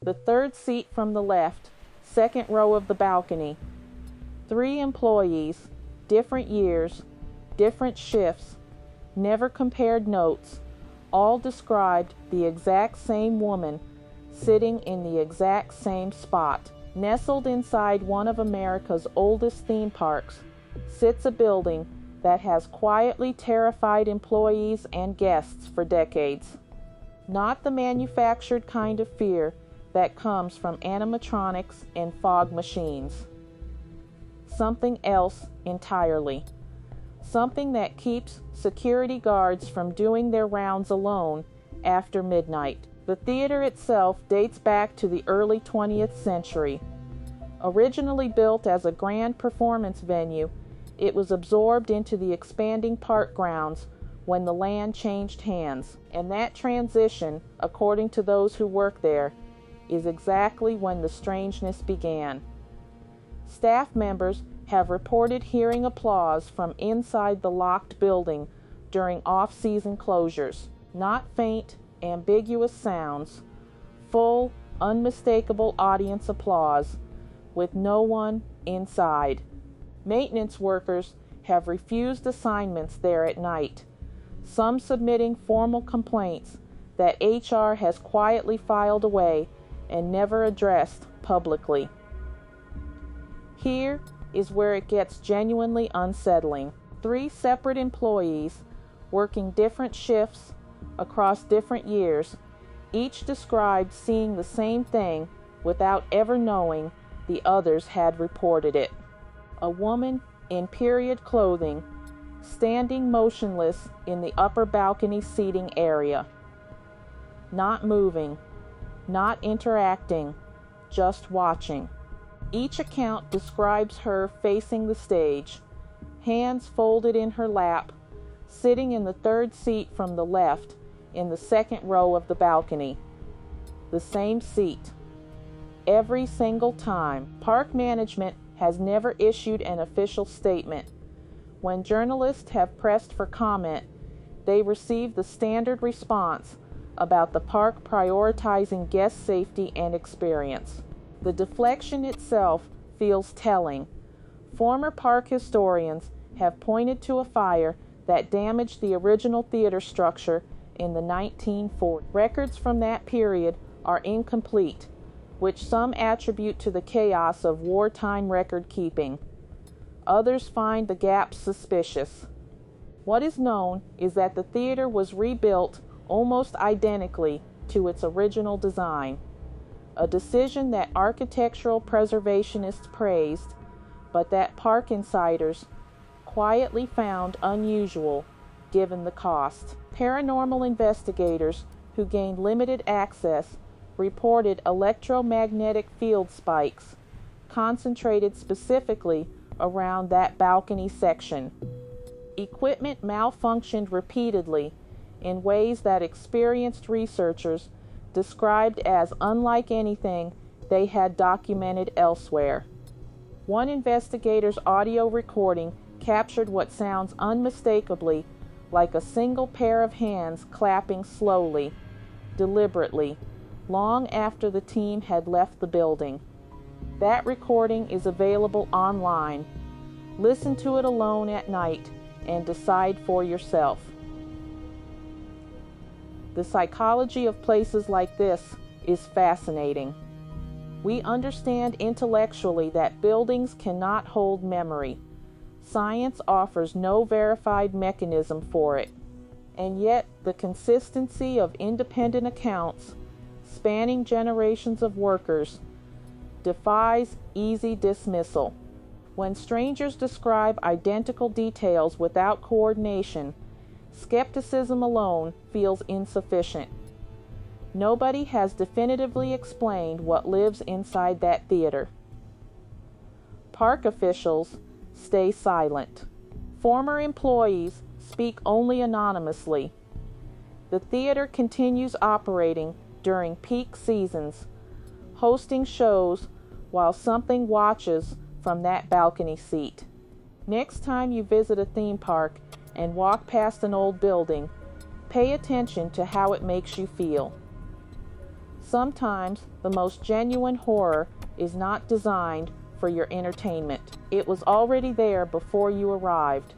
The third seat from the left, second row of the balcony. 3 employees, different years, different shifts, never compared notes, all described the exact same woman sitting in the exact same spot. Nestled inside one of America's oldest theme parks sits a building that has quietly terrified employees and guests for decades. Not the manufactured kind of fear that comes from animatronics and fog machines. Something else entirely. Something that keeps security guards from doing their rounds alone after midnight. The theater itself dates back to the early 20th century. Originally built as a grand performance venue, it was absorbed into the expanding park grounds when the land changed hands, and that transition, according to those who work there, is exactly when the strangeness began. Staff members have reported hearing applause from inside the locked building during off-season closures. Not faint, ambiguous sounds, full, unmistakable audience applause, with no one inside. Maintenance workers have refused assignments there at night, some submitting formal complaints that HR has quietly filed away and never addressed publicly. Here is where it gets genuinely unsettling. 3 separate employees working different shifts across different years, each described seeing the same thing without ever knowing the others had reported it. A woman in period clothing, standing motionless in the upper balcony seating area. Not moving, not interacting, just watching. Each account describes her facing the stage, hands folded in her lap, sitting in the third seat from the left in the second row of the balcony. The same seat. Every single time. Park management has never issued an official statement. When journalists have pressed for comment, they receive the standard response about the park prioritizing guest safety and experience. The deflection itself feels telling. Former park historians have pointed to a fire that damaged the original theater structure in the 1940s. Records from that period are incomplete, which some attribute to the chaos of wartime record keeping. Others find the gaps suspicious. What is known is that the theater was rebuilt almost identically to its original design, a decision that architectural preservationists praised, but that park insiders quietly found unusual given the cost. Paranormal investigators who gained limited access reported electromagnetic field spikes concentrated specifically around that balcony section. Equipment malfunctioned repeatedly in ways that experienced researchers described as unlike anything they had documented elsewhere. One investigator's audio recording captured what sounds unmistakably like a single pair of hands clapping slowly, deliberately, long after the team had left the building. That recording is available online. Listen to it alone at night and decide for yourself. The psychology of places like this is fascinating. We understand intellectually that buildings cannot hold memory. Science offers no verified mechanism for it. And yet, the consistency of independent accounts, spanning generations of workers, defies easy dismissal. When strangers describe identical details without coordination, skepticism alone feels insufficient. Nobody has definitively explained what lives inside that theater. Park officials stay silent. Former employees speak only anonymously. The theater continues operating during peak seasons, hosting shows while something watches from that balcony seat. Next time you visit a theme park and walk past an old building, pay attention to how it makes you feel. Sometimes the most genuine horror is not designed for your entertainment. It was already there before you arrived.